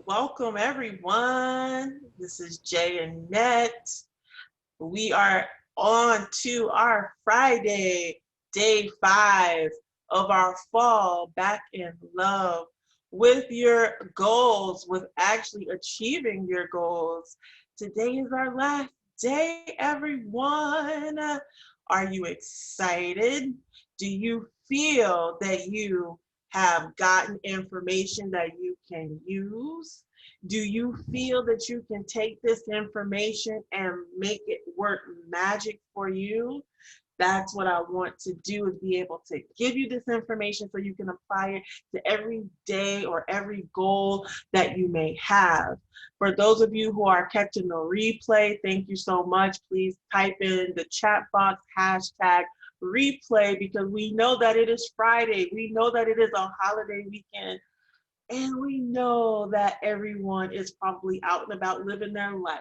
Welcome everyone. This is Jay and Net. We are on to our Friday, day 5 of our fall back in love with your goals, with actually achieving your goals. Today is our last day, everyone. Are you excited? Do you feel that you have gotten information that you can use? Do you feel that you can take this information and make it work magic for you? That's what I want to do, is be able to give you this information so you can apply it to every day or every goal that you may have. For those of you who are catching the replay, thank you so much. Please type in the chat box hashtag replay, because we know that it is Friday. We know that it is a holiday weekend. And we know that everyone is probably out and about living their life.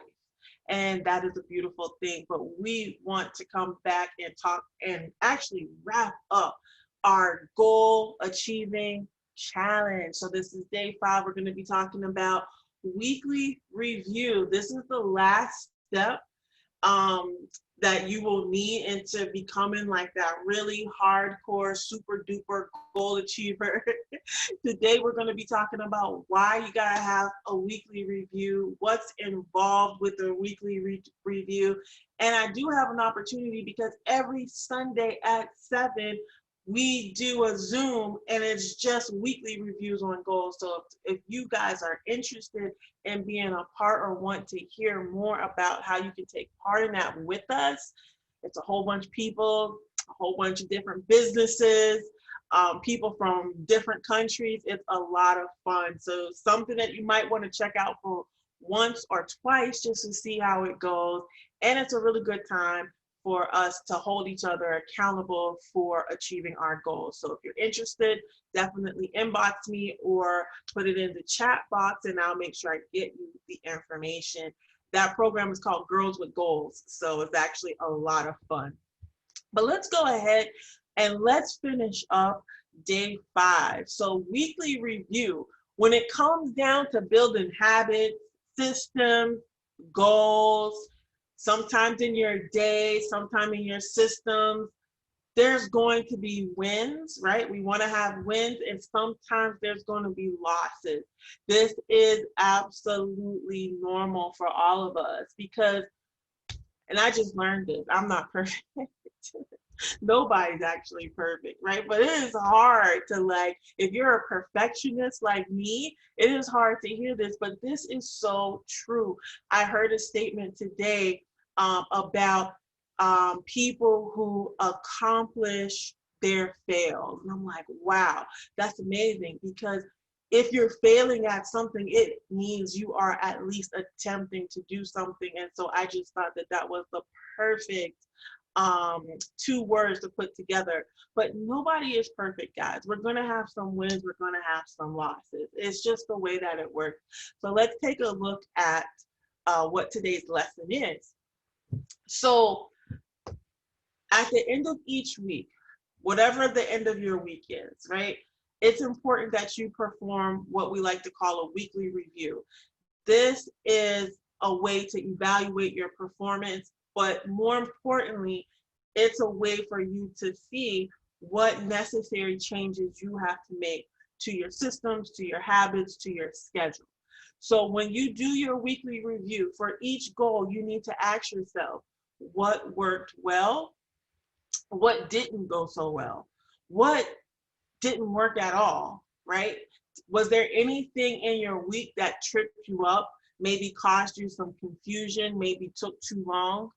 And that is a beautiful thing. But we want to come back and talk and actually wrap up our goal achieving challenge. So this is day 5. We're going to be talking about weekly review. This is the last step that you will need into becoming like that really hardcore, super duper goal achiever. Today, we're going to be talking about why you got to have a weekly review, what's involved with the weekly review. And I do have an opportunity because every Sunday at 7, we do a Zoom, and it's just weekly reviews on goals. So if you guys are interested in being a part or want to hear more about how you can take part in that with us, it's a whole bunch of people, a whole bunch of different businesses, people from different countries. It's a lot of fun. So something that you might want to check out for once or twice just to see how it goes. And it's a really good time for us to hold each other accountable for achieving our goals. So if you're interested, definitely inbox me or put it in the chat box, and I'll make sure I get you the information. That program is called Girls with Goals, so it's actually a lot of fun. But let's go ahead and let's finish up day 5. So weekly review. When it comes down to building habits, systems, goals, sometimes in your day, sometimes in your systems, there's going to be wins, right? We want to have wins, and sometimes there's going to be losses. This is absolutely normal for all of us because, and I just learned this, I'm not perfect. Nobody's actually perfect, right? But it is hard to, like, if you're a perfectionist like me, it is hard to hear this, but this is so true. I heard a statement today about people who accomplish their fails. And I'm like, wow, that's amazing, because if you're failing at something, it means you are at least attempting to do something. And so I just thought that that was the perfect 2 words to put together. But nobody is perfect, guys. We're going to have some wins, we're going to have some losses. It's just the way that it works. So let's take a look at what today's lesson is. So at the end of each week, whatever the end of your week is, right, it's important that you perform what we like to call a weekly review. This is a way to evaluate your performance, but more importantly, it's a way for you to see what necessary changes you have to make to your systems, to your habits, to your schedule. So when you do your weekly review for each goal, you need to ask yourself, what worked well? What didn't go so well? What didn't work at all, right? Was there anything in your week that tripped you up, maybe caused you some confusion, maybe took too long?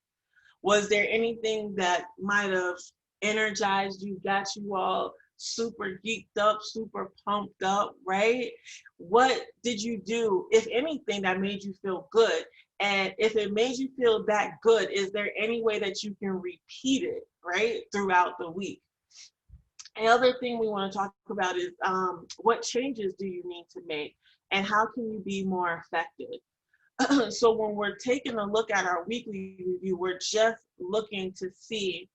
Was there anything that might have energized you, got you all super geeked up, super pumped up, right? What did you do, if anything, that made you feel good? And if it made you feel that good, is there any way that you can repeat it, right, throughout the week? The other thing we want to talk about is what changes do you need to make, and how can you be more effective? So when we're taking a look at our weekly review, we're just looking to see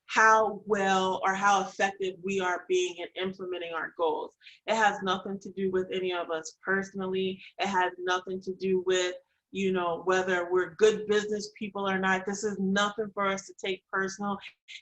how well or how effective we are being in implementing our goals. It has nothing to do with any of us personally. It has nothing to do with, you know, whether we're good business people or not. This is nothing for us to take personal.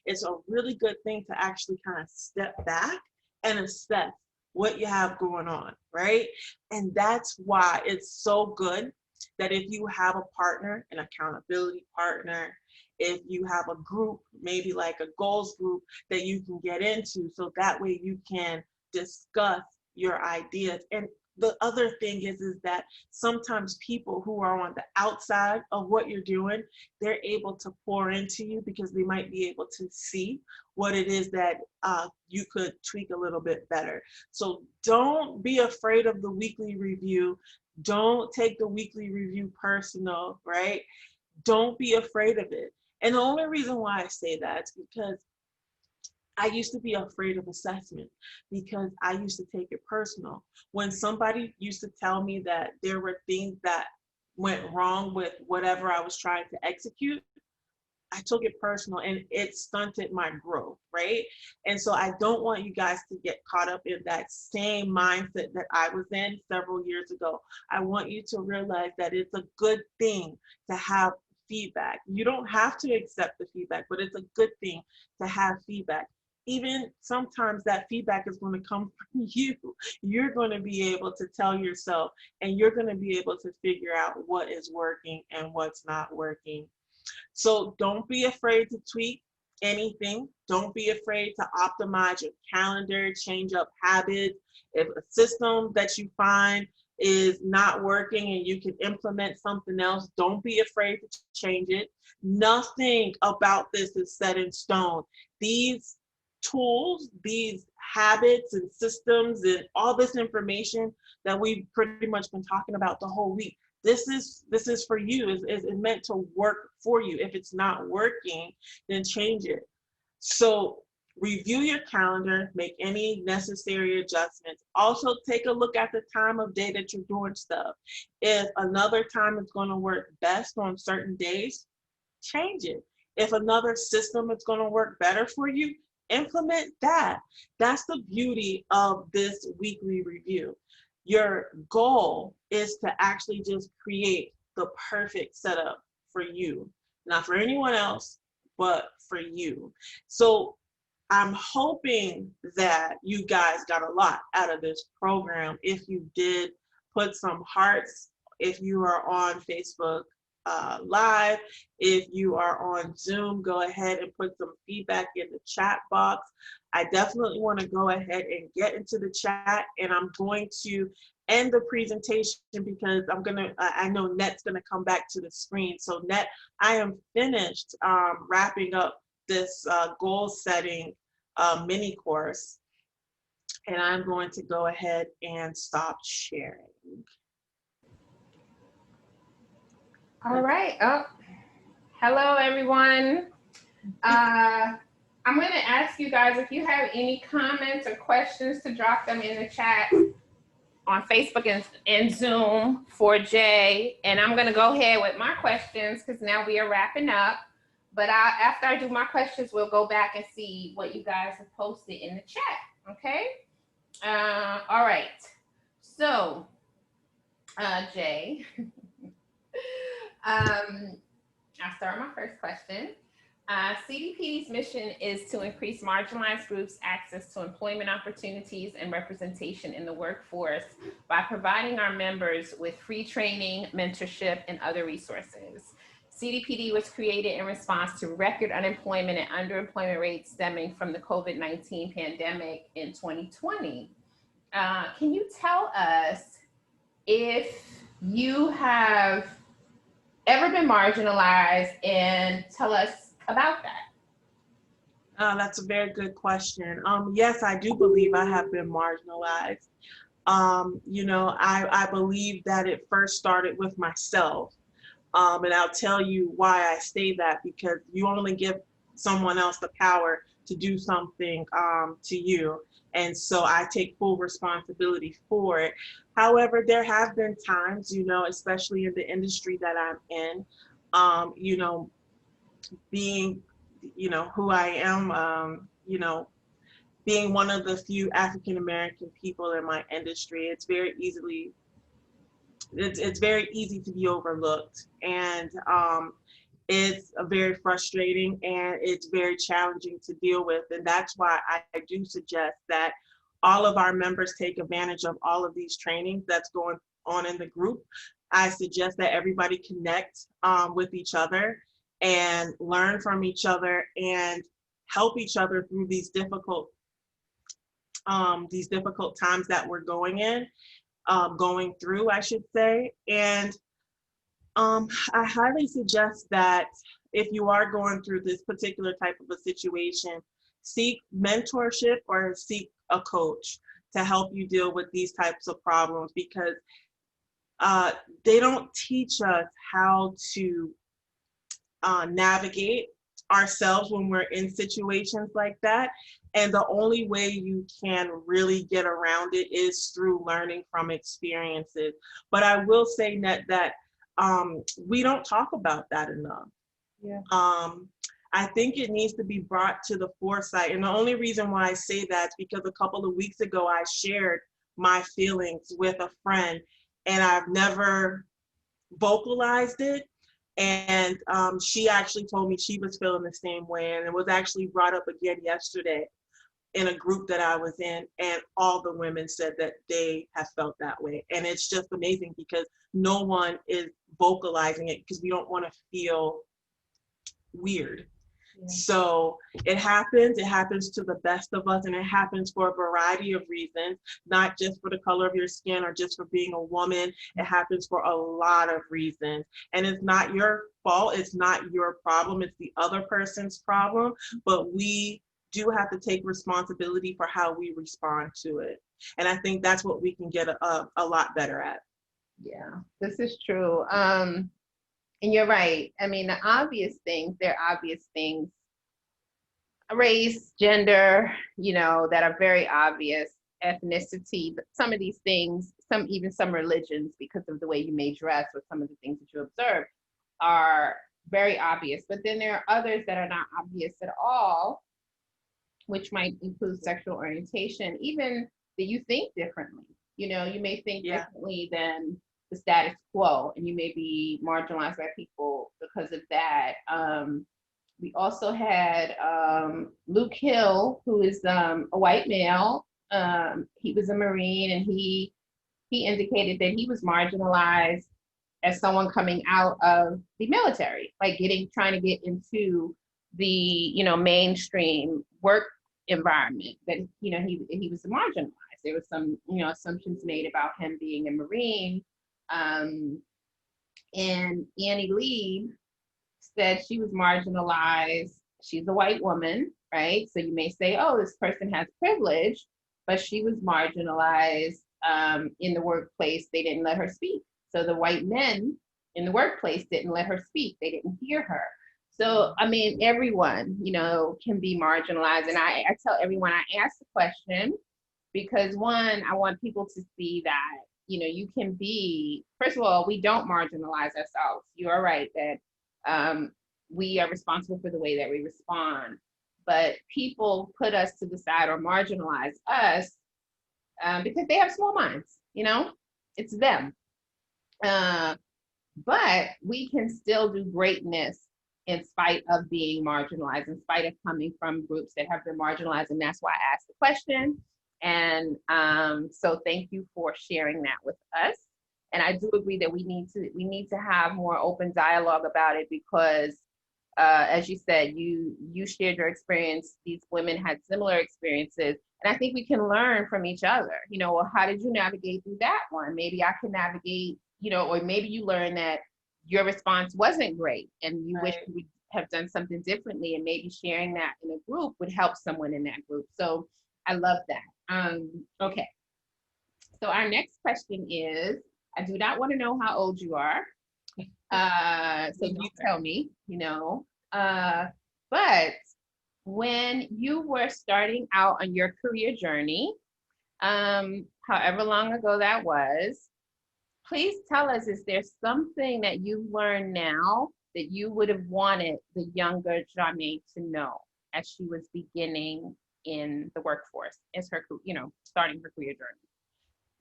It's a really good thing to actually kind of step back and assess what you have going on, right? And that's why it's so good that if you have a partner, an accountability partner, if you have a group, maybe like a goals group that you can get into, so that way you can discuss your ideas. And the other thing is that sometimes people who are on the outside of what you're doing, they're able to pour into you because they might be able to see what it is that you could tweak a little bit better. So don't be afraid of the weekly review. Don't take the weekly review personal, right? Don't be afraid of it. And the only reason why I say that is because I used to be afraid of assessment because I used to take it personal. When somebody used to tell me that there were things that went wrong with whatever I was trying to execute, I took it personal and it stunted my growth, right? And so I don't want you guys to get caught up in that same mindset that I was in several years ago. I want you to realize that it's a good thing to have feedback. You don't have to accept the feedback, but it's a good thing to have feedback. Even sometimes that feedback is going to come from you. You're going to be able to tell yourself and you're going to be able to figure out what is working and what's not working. So don't be afraid to tweak anything. Don't be afraid to optimize your calendar, change up habits. If a system that you find is not working and you can implement something else, don't be afraid to change it. Nothing about this is set in stone. These tools, these habits and systems and all this information that we've pretty much been talking about the whole week, this is for you. It's meant to work for you. If it's not working, then change it. So review your calendar, make any necessary adjustments. Also take a look at the time of day that you're doing stuff. If another time is going to work best on certain days, change it. If another system is going to work better for you, implement that. That's the beauty of this weekly review. Your goal is to actually just create the perfect setup for you, not for anyone else, but for you. So I'm hoping that you guys got a lot out of this program. If you did, put some hearts. If you are on Facebook Live, if you are on Zoom, go ahead and put some feedback in the chat box. I definitely want to go ahead and get into the chat, and I'm going to end the presentation because I know Net's gonna come back to the screen. So Net, I am finished wrapping up this goal setting mini course, and I'm going to go ahead and stop sharing. All right. Oh, hello, everyone. I'm going to ask you guys if you have any comments or questions to drop them in the chat on Facebook and Zoom for Jay. And I'm going to go ahead with my questions because now we are wrapping up. But after I do my questions, we'll go back and see what you guys have posted in the chat. Okay? All right. So, Jay. I'll start my first question. CDPD's mission is to increase marginalized groups' access to employment opportunities and representation in the workforce by providing our members with free training, mentorship, and other resources. CDPD was created in response to record unemployment and underemployment rates stemming from the COVID-19 pandemic in 2020. Can you tell us if you have ever been marginalized and tell us about that? That's a very good question. Yes, I do believe I have been marginalized. You know, I believe that it first started with myself. And I'll tell you why I say that, because you only give someone else the power to do something to you. And so I take full responsibility for it. However, there have been times, you know, especially in the industry that I'm in, you know, being you know, who I am, you know, being one of the few African American people in my industry, it's very easy to be overlooked, and it's very frustrating and it's very challenging to deal with. And that's why I do suggest that all of our members take advantage of all of these trainings that's going on in the group. I suggest that everybody connect with each other and learn from each other and help each other through these difficult times that we're going through, I should say. And I highly suggest that if you are going through this particular type of a situation, seek mentorship or seek a coach to help you deal with these types of problems, because they don't teach us how to navigate ourselves when we're in situations like that. And the only way you can really get around it is through learning from experiences. But I will say, Net, that we don't talk about that enough. Yeah. I think it needs to be brought to the foresight. And the only reason why I say that is because a couple of weeks ago, I shared my feelings with a friend, and I've never vocalized it. And she actually told me she was feeling the same way. And it was actually brought up again yesterday in a group that I was in. And all the women said that they have felt that way. And it's just amazing because no one is vocalizing it because we don't want to feel weird. Yeah. So it happens to the best of us, and it happens for a variety of reasons, not just for the color of your skin or just for being a woman. It happens for a lot of reasons, and it's not your fault, it's not your problem, it's the other person's problem, but we do have to take responsibility for how we respond to it. And I think that's what we can get a lot better at. Yeah, this is true. And you're right. I mean, they're obvious things, race, gender, that are very obvious, ethnicity, but some of these things, even some religions, because of the way you may dress or some of the things that you observe are very obvious. But then there are others that are not obvious at all, which might include sexual orientation, even that you think differently. You may think differently than the status quo, and you may be marginalized by people because of that. We also had Luke Hill, who is a white male. He was a Marine, and he indicated that he was marginalized as someone coming out of the military, like trying to get into the mainstream work environment. That he was marginalized. There was some assumptions made about him being a Marine. And Annie Lee said she was marginalized. She's a white woman, right? So you may say, oh, this person has privilege, but she was marginalized in the workplace. They didn't let her speak. So the white men in the workplace didn't let her speak. They didn't hear her. So, I mean, everyone, can be marginalized. And I tell everyone, I ask the question because, one, I want people to see that you can be, first of all, we don't marginalize ourselves. You are right that we are responsible for the way that we respond, but people put us to the side or marginalize us because they have small minds, it's them. But we can still do greatness in spite of being marginalized, in spite of coming from groups that have been marginalized. And that's why I asked the question. And so thank you for sharing that with us. And I do agree that we need to have more open dialogue about it because, as you said, you shared your experience. These women had similar experiences, and I think we can learn from each other. Well, how did you navigate through that one? Maybe I can navigate. Or maybe you learn that your response wasn't great, and you wish you would have done something differently. And maybe sharing that in a group would help someone in that group. So I love that. Okay. So our next question is, I do not want to know how old you are. So you tell me, but when you were starting out on your career journey, however long ago that was, please tell us, is there something that you've learned now that you would have wanted the younger Jaunai to know as she was beginning in the workforce, as her, starting her career journey?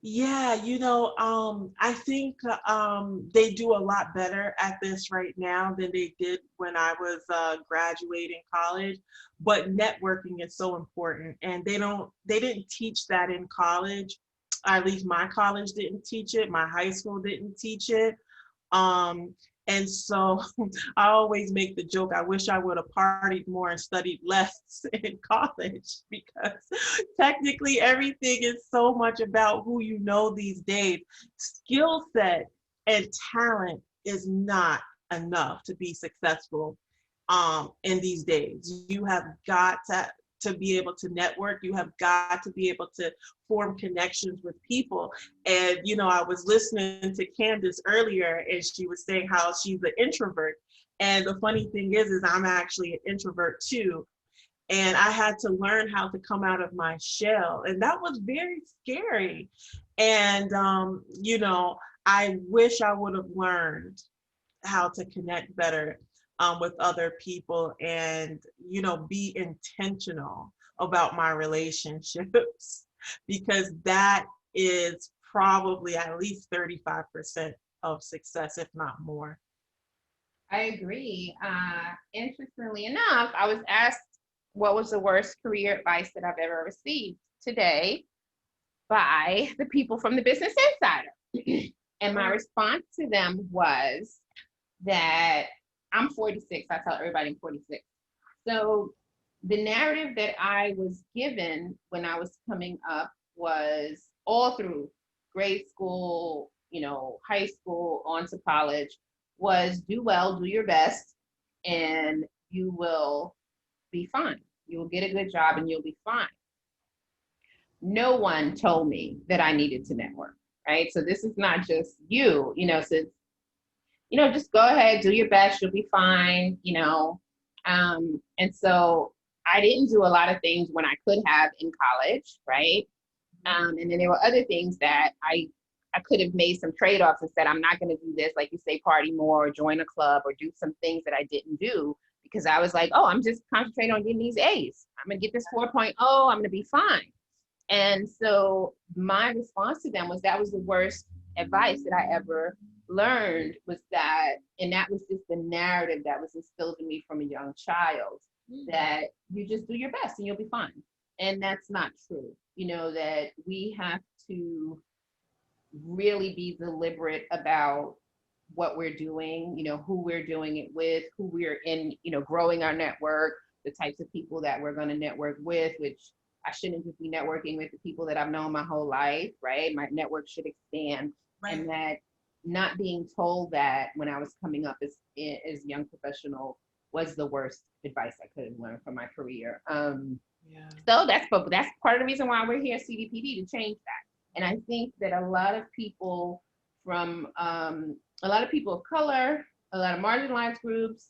Yeah, I think they do a lot better at this right now than they did when I was graduating college. But networking is so important, and they didn't teach that in college. At least my college didn't teach it. My high school didn't teach it. Um, and so I always make the joke, I wish I would have partied more and studied less in college, because technically everything is so much about who you know these days. Skill set and talent is not enough to be successful in these days. You have got to be able to network. You have got to be able to form connections with people. And, I was listening to Candace earlier, and she was saying how she's an introvert. And the funny thing is I'm actually an introvert too. And I had to learn how to come out of my shell. And that was very scary. And, I wish I would have learned how to connect better with other people, and be intentional about my relationships, because that is probably at least 35% of success, if not more. I agree. Interestingly enough, I was asked what was the worst career advice that I've ever received today by the people from the Business Insider. And my response to them was that I'm 46. I tell everybody I'm 46. So the narrative that I was given when I was coming up was all through grade school, high school, on to college, was do well, do your best, and you will be fine. You will get a good job and you'll be fine. No one told me that I needed to network, right? So this is not just since just go ahead, do your best, you'll be fine, and so I didn't do a lot of things when I could have in college, right? And then there were other things that I could have made some trade-offs and said, I'm not going to do this, like you say, party more, or join a club, or do some things that I didn't do, because I was like, oh, I'm just concentrating on getting these A's. I'm going to get this 4.0, I'm going to be fine. And so my response to them was that was the worst advice that I ever learned, was that, and that was just the narrative that was instilled in me from a young child, that you just do your best and you'll be fine. And that's not true. That we have to really be deliberate about what we're doing, who we're doing it with, who we're in, growing our network, the types of people that we're going to network with, which I shouldn't just be networking with the people that I've known my whole life, right? My network should expand. Right. And that not being told that when I was coming up as a young professional was the worst advice I could have learned from my career. So that's part of the reason why we're here at CDPD, to change that. And I think that a lot of people from a lot of people of color, a lot of marginalized groups,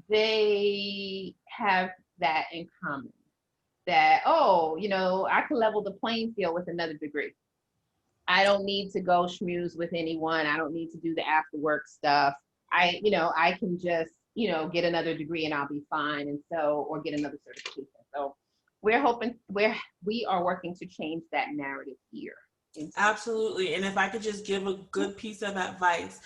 they have that in common. That, I can level the playing field with another degree. I don't need to go schmooze with anyone. I don't need to do the after work stuff. I can just, get another degree and I'll be fine. And so, or get another certification. So we are working to change that narrative here. Absolutely. And if I could just give a good piece of advice,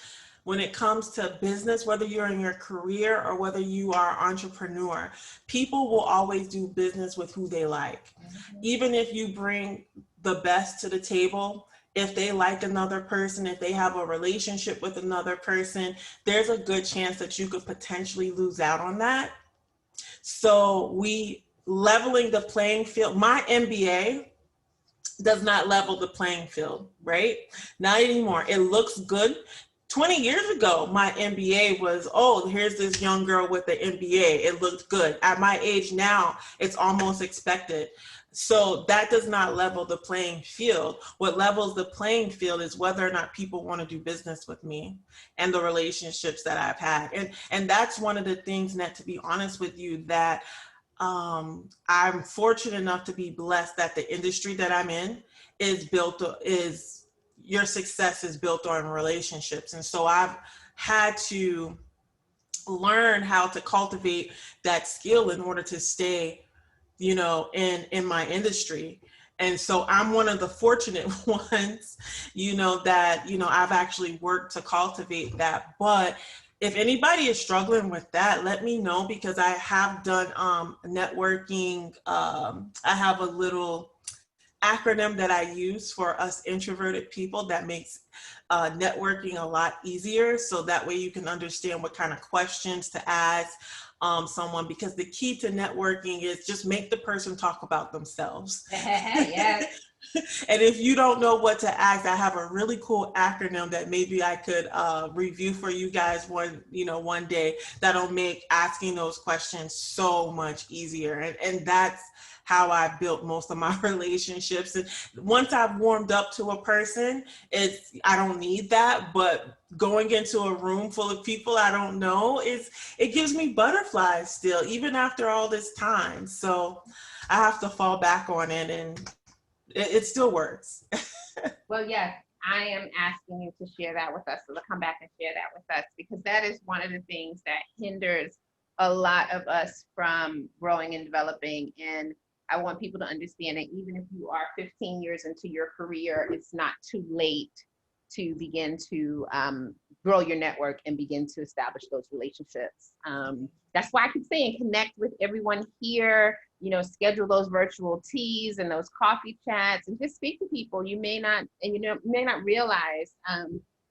when it comes to business, whether you're in your career or whether you are an entrepreneur, people will always do business with who they like. Mm-hmm. Even if you bring the best to the table, if they like another person, if they have a relationship with another person, there's a good chance that you could potentially lose out on that. So leveling the playing field, my MBA does not level the playing field, right? Not anymore. It looks good. 20 years ago, my MBA was, here's this young girl with the MBA. It looked good. At my age now, it's almost expected. So that does not level the playing field. What levels the playing field is whether or not people want to do business with me and the relationships that I've had. And that's one of the things, Net, to be honest with you, that I'm fortunate enough to be blessed that the industry that I'm in your success is built on relationships. And so I've had to learn how to cultivate that skill in order to stay, in my industry. And so I'm one of the fortunate ones, that, I've actually worked to cultivate that. But if anybody is struggling with that, let me know, because I have done networking. I have a little acronym that I use for us introverted people that makes networking a lot easier. So that way you can understand what kind of questions to ask someone, because the key to networking is just make the person talk about themselves. Yes. And if you don't know what to ask, I have a really cool acronym that maybe I could review for you guys one day, that'll make asking those questions so much easier. And that's how I built most of my relationships. And once I've warmed up to a person, I don't need that. But going into a room full of people I don't know, it gives me butterflies still, even after all this time. So I have to fall back on it, and it still works. Well, yes, I am asking you to share that with us. So to come back and share that with us, because that is one of the things that hinders a lot of us from growing and developing. And I want people to understand that even if you are 15 years into your career, it's not too late to begin to grow your network and begin to establish those relationships. That's why I keep saying connect with everyone here, schedule those virtual teas and those coffee chats, and just speak to people. You may not realize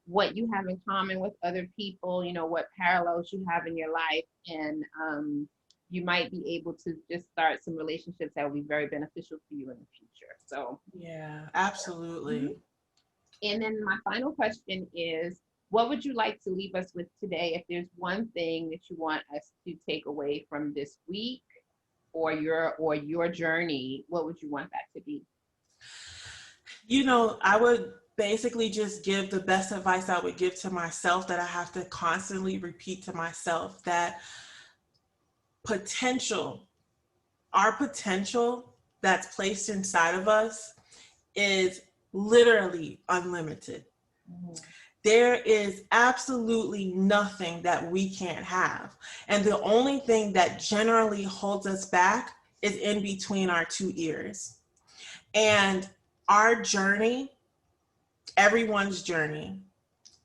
what you have in common with other people, what parallels you have in your life. And you might be able to just start some relationships that will be very beneficial to you in the future. So yeah, absolutely. And then my final question is, what would you like to leave us with today? If there's one thing that you want us to take away from this week or your journey, what would you want that to be? I would basically just give the best advice I would give to myself, that I have to constantly repeat to myself, that our potential that's placed inside of us is literally unlimited. Mm-hmm. There is absolutely nothing that we can't have. And the only thing that generally holds us back is in between our two ears. And our journey, everyone's journey,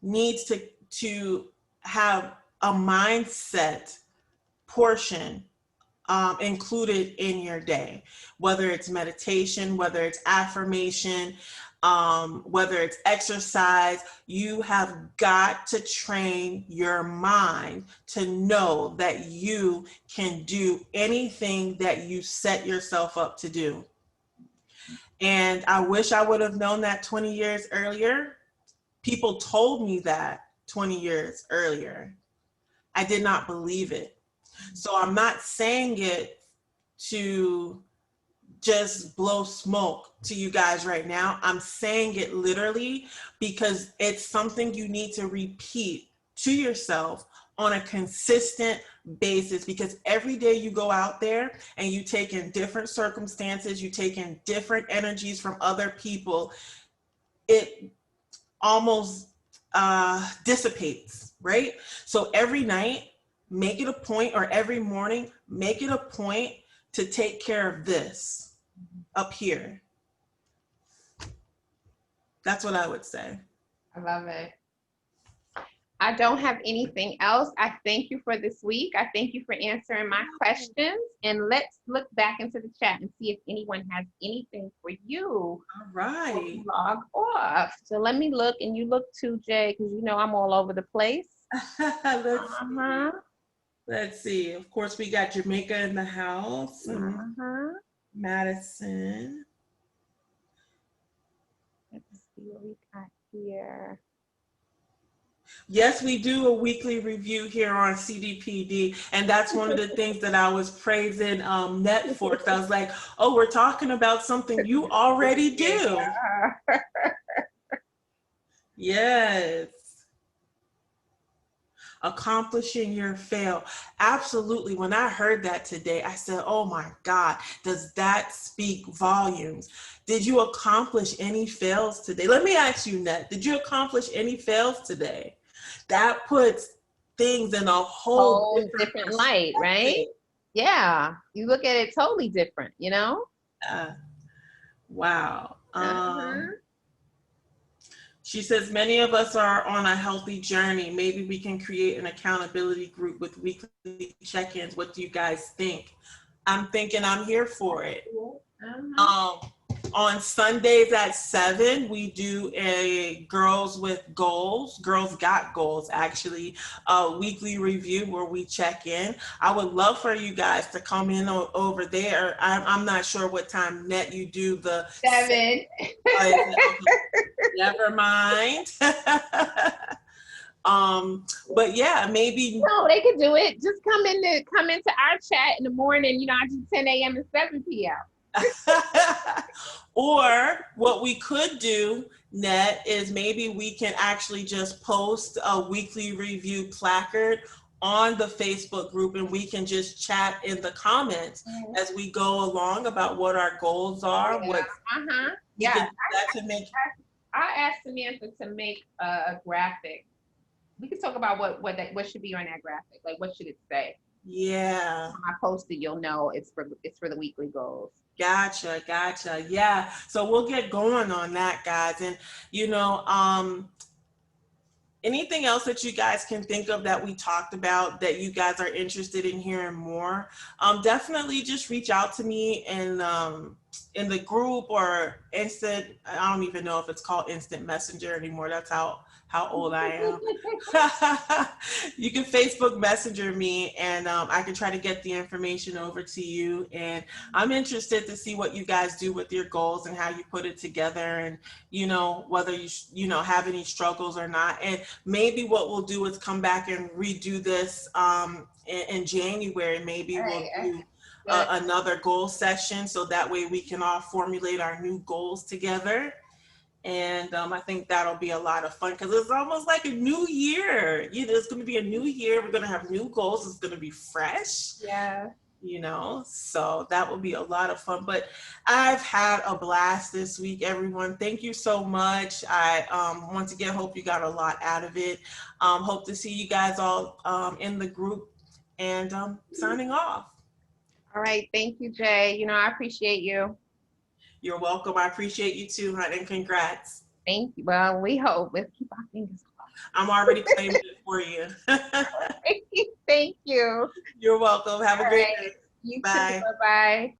needs to have a mindset portion included in your day, whether it's meditation, whether it's affirmation, whether it's exercise. You have got to train your mind to know that you can do anything that you set yourself up to do. And I wish I would have known that 20 years earlier. People told me that 20 years earlier. I did not believe it. So I'm not saying it to just blow smoke to you guys right now. I'm saying it literally because it's something you need to repeat to yourself on a consistent basis, because every day you go out there and you take in different circumstances, you take in different energies from other people, it almost dissipates, right? So every night, make it a point, or every morning, make it a point to take care of this up here. That's what I would say. I love it. I don't have anything else. I thank you for this week. I thank you for answering my questions. And let's look back into the chat and see if anyone has anything for you. All right. Log off. So let me look, and you look too, Jay, because I'm all over the place. Let's see. Of course, we got Jamaica in the house. Madison. Let's see what we got here. Yes, we do a weekly review here on CDPD, and that's one of the things that I was praising Net for. Because I was like, oh, we're talking about something you already do. Yes. Accomplishing your fail. Absolutely. When I heard that today, I said, oh my God, does that speak volumes? Did you accomplish any fails today? Let me ask you, Net, did you accomplish any fails today? That puts things in a whole Whole different light, right? Yeah, you look at it totally different, you know? Wow. Uh-huh. She says, many of us are on a healthy journey. Maybe we can create an accountability group with weekly check-ins. What do you guys think? I'm thinking I'm here for it. Uh-huh. On Sundays at 7, we do a Girls with Goals, Girls Got Goals, actually, a weekly review where we check in. I would love for you guys to come in over there. I'm not sure what time net you do the 7. Okay, never mind. But yeah, maybe. No, they could do it. Just come into our chat in the morning. You know, I do 10 a.m. and 7 p.m. Or what we could do, Net, is maybe we can actually just post a weekly review placard on the Facebook group, and we can just chat in the comments as we go along about what our goals are. Yeah. What Yeah. can do that to make. I asked Samantha to make a graphic. We could talk about what should be on that graphic. Like, what should it say? Yeah. When I post it, you'll know it's for the weekly goals. Gotcha. Yeah. So we'll get going on that, guys. And anything else that you guys can think of that we talked about that you guys are interested in hearing more, definitely just reach out to me in the group or instant. I don't even know if it's called instant messenger anymore. That's how old I am. You can Facebook Messenger me, and I can try to get the information over to you. And I'm interested to see what you guys do with your goals and how you put it together, and whether you have any struggles or not. And maybe what we'll do is come back and redo this in January. Maybe we'll do another goal session, so that way we can all formulate our new goals together. And I think that'll be a lot of fun because it's almost like a new year. It's going to be a new year. We're going to have new goals. It's going to be fresh. Yeah. So that will be a lot of fun. But I've had a blast this week, everyone. Thank you so much. I once again hope you got a lot out of it. Hope to see you guys all in the group, and signing off. All right. Thank you, Jay. I appreciate you. You're welcome. I appreciate you too, hon, and congrats. Thank you. Well, we hope. Let's keep our fingers crossed. I'm already claiming it for you. Thank you. You're welcome. Have a great day. You Bye. too. Bye-bye.